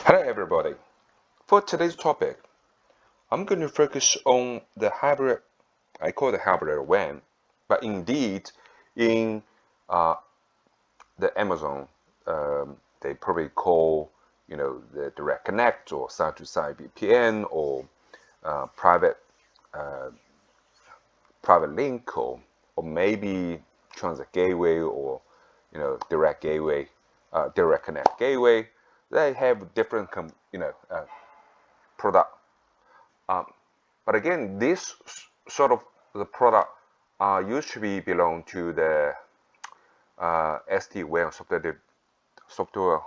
Hello everybody. For today's topic, I'm going to focus on the hybrid, I call it hybrid WAN, but indeed in the Amazon, they probably call, the direct connect or side-to-side VPN or private link or maybe transit gateway or, direct gateway, direct connect gateway. They have different, product. But again, this sort of the product usually belong to the SD-WAN software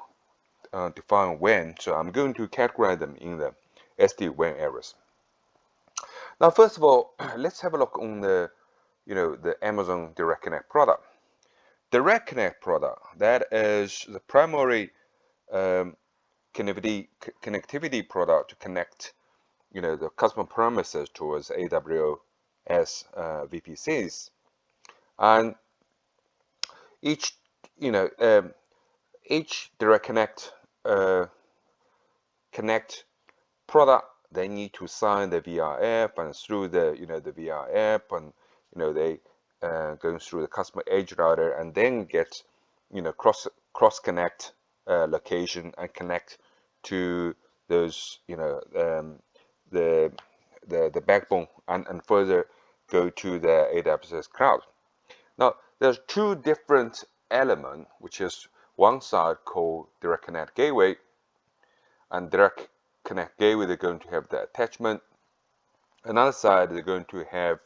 defined WAN. So I'm going to categorize them in the SD-WAN areas. Now, first of all, let's have a look on the Amazon Direct Connect product. Direct Connect product, that is the primary connectivity product to connect the customer premises towards AWS VPCs, and each each direct connect product, they need to sign the VRF, and through the the VRF, and they going through the customer edge router, and then get cross connect location and connect to those the backbone, and further go to the AWS cloud. Now, there's two different elements, which is one side called Direct Connect Gateway, and Direct Connect Gateway, they're going to have the attachment. Another side, they're going to have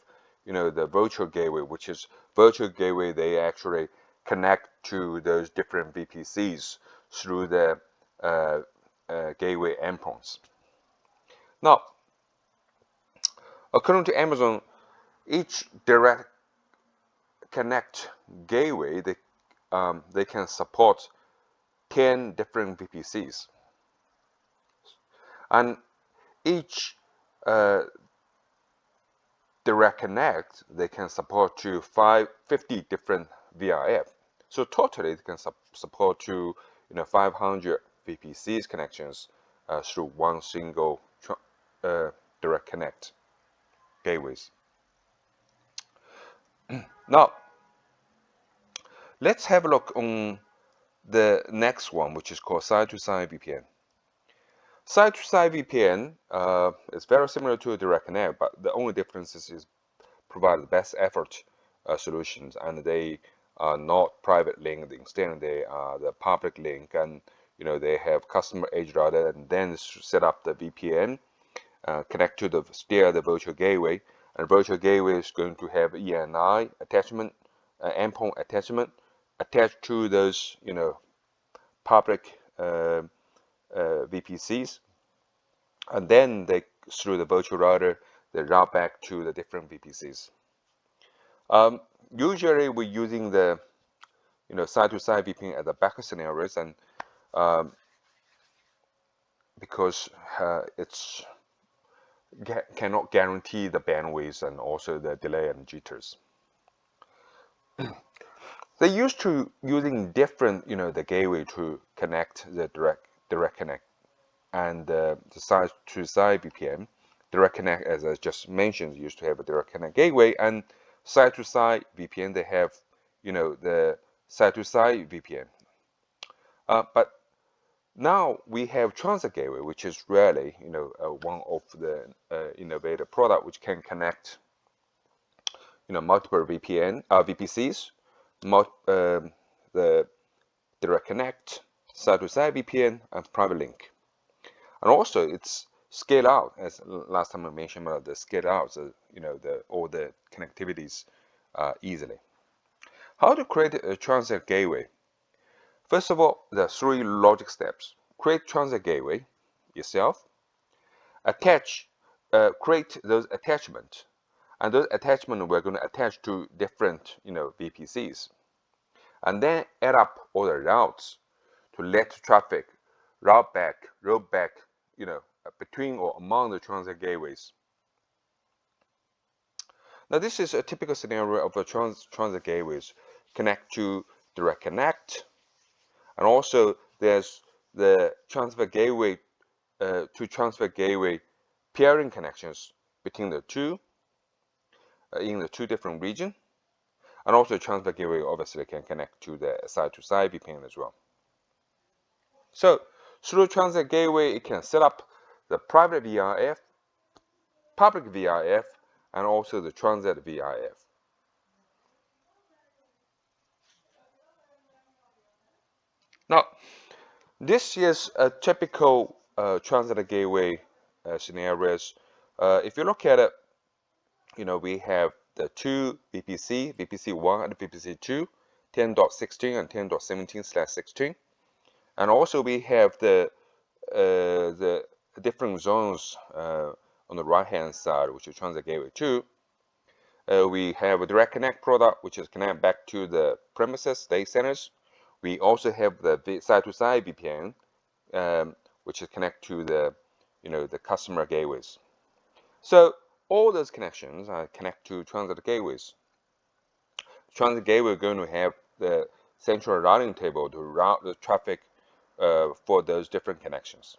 the virtual gateway, which is virtual gateway, they actually connect to those different VPCs through the gateway endpoints. Now, according to Amazon, each direct connect gateway, they can support 10 different VPCs, and each direct connect, they can support to 50 different VRF. So totally they can support to 500 VPCs connections through one single direct connect gateways. Now, let's have a look on the next one, which is called side-to-side VPN. Side-to-side VPN is very similar to a direct connect, but the only difference is provide the best effort solutions, and they are not private link. Instead, they are the public link, and they have customer edge router, and then set up the VPN, connect to the virtual gateway, and virtual gateway is going to have ENI attachment, endpoint attachment attached to those public VPCs, and then they through the virtual router they route back to the different VPCs. Usually we're using the side-to-side VPN as the backup scenarios, and because it's cannot guarantee the bandwidth and also the delay and jitters. They used to using different the gateway to connect the direct connect and the side-to-side VPN. Direct connect, as I just mentioned, used to have a direct connect gateway, and side-to-side VPN, they have the side-to-side VPN. But now we have transit gateway, which is really one of the innovative product which can connect multiple VPCs, the direct connect, side-to-side VPN, and private link. And also it's scale out, as last time I mentioned about the scale out, so all the connectivities easily. How to create a transit gateway? First of all, there are 3 logic steps. Create transit gateway yourself, create those attachments, and those attachments we're going to attach to different VPCs, and then add up all the routes to let traffic route back between or among the transit gateways. Now, this is a typical scenario of a transit gateways connect to direct connect, and also there's the transfer gateway to transfer gateway peering connections between the two in the two different regions. And also transfer gateway obviously can connect to the side-to-side VPN as well. So through transit gateway, it can set up the private VRF, public VRF, and also the transit VRF. Now, this is a typical transit gateway scenarios. If you look at it, we have the two VPC, VPC1 and VPC2, 10.16 and 10.17/16. And also we have the different zones on the right-hand side, which is transit gateway 2. We have a direct connect product, which is connect back to the premises, data centers. We also have the side-to-side VPN, which is connect to the customer gateways. So all those connections connect to transit gateways. Transit gateway are going to have the central routing table to route the traffic for those different connections.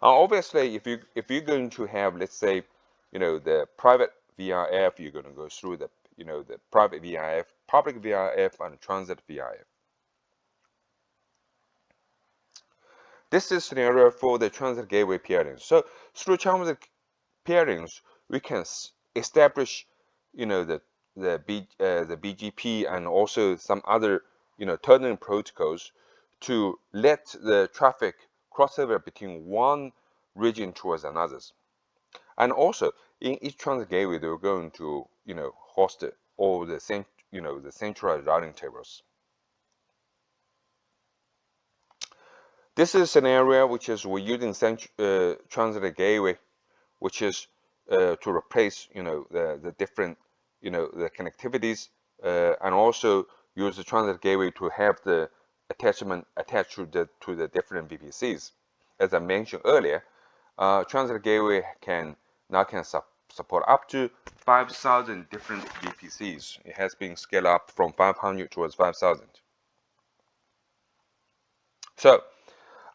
Obviously, if you're going to have, let's say, the private VRF, you're going to go through the the private VRF, public VRF, and transit VRF. This is scenario for the transit gateway peering. So through transit peerings, we can establish, the BGP and also some other, tunneling protocols to let the traffic crossover between one region towards another. And also in each transit gateway, they're going to, host all the same, the centralized routing tables. This is a scenario which is we're using transit gateway, which is to replace, the different, the connectivities, and also use the transit gateway to have the attachment attached to the different VPCs. As I mentioned earlier, transit gateway can support up to 5,000 different VPCs. It has been scaled up from 500 towards 5,000. So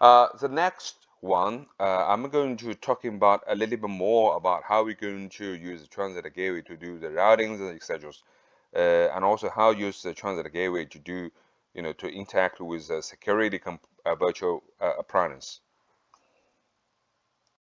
the next one, I'm going to talking about a little bit more about how we're going to use the transit gateway to do the routings and etc. And also how use the transit gateway to do, to interact with the security virtual appliance.